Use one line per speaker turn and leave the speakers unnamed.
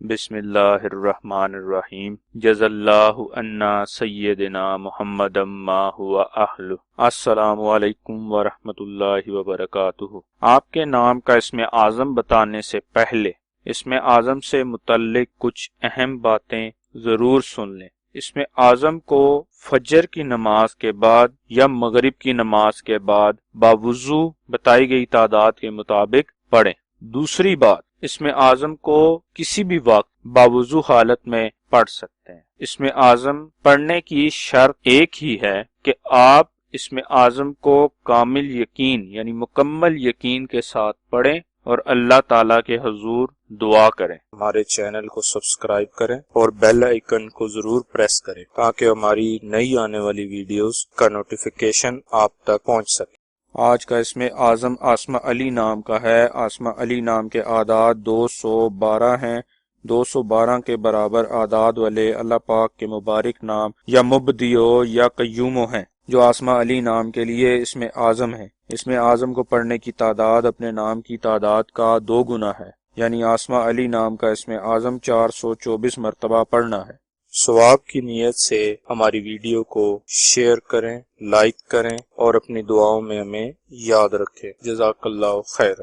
بسم الرحمن الرحیم جزاللہ عنا سیدنا محمد ما ہوا اہلہ۔ السلام علیکم ورحمۃ اللہ وبرکاتہ۔ آپ کے نام کا اسم اعظم بتانے سے پہلے اسم اعظم سے متعلق کچھ اہم باتیں ضرور سن لیں۔ اسم اعظم کو فجر کی نماز کے بعد یا مغرب کی نماز کے بعد باوضو بتائی گئی تعداد کے مطابق پڑھیں۔ دوسری بات، اسم اعظم کو کسی بھی وقت باوضو حالت میں پڑھ سکتے ہیں۔ اسم اعظم پڑھنے کی شرط ایک ہی ہے کہ آپ اسم اعظم کو کامل یقین یعنی مکمل یقین کے ساتھ پڑھیں اور اللہ تعالیٰ کے حضور دعا کریں۔
ہمارے چینل کو سبسکرائب کریں اور بیل آئیکن کو ضرور پریس کریں تاکہ ہماری نئی آنے والی ویڈیوز کا نوٹیفیکیشن آپ تک پہنچ سکے۔
آج کا اسم اعظم اسماء علی نام کا ہے۔ اسماء علی نام کے اعداد 212 ہیں۔ 212 کے برابر اعداد والے اللہ پاک کے مبارک نام یا مبدیو یا قیومو ہیں جو اسماء علی نام کے لیے اسم اعظم ہے۔ اسم اعظم کو پڑھنے کی تعداد اپنے نام کی تعداد کا 2 گنا ہے، یعنی اسماء علی نام کا اسم اعظم 424 مرتبہ پڑھنا ہے۔
ثواب کی نیت سے ہماری ویڈیو کو شیئر کریں، لائک کریں اور اپنی دعاؤں میں ہمیں یاد رکھیں۔ جزاک اللہ خیر۔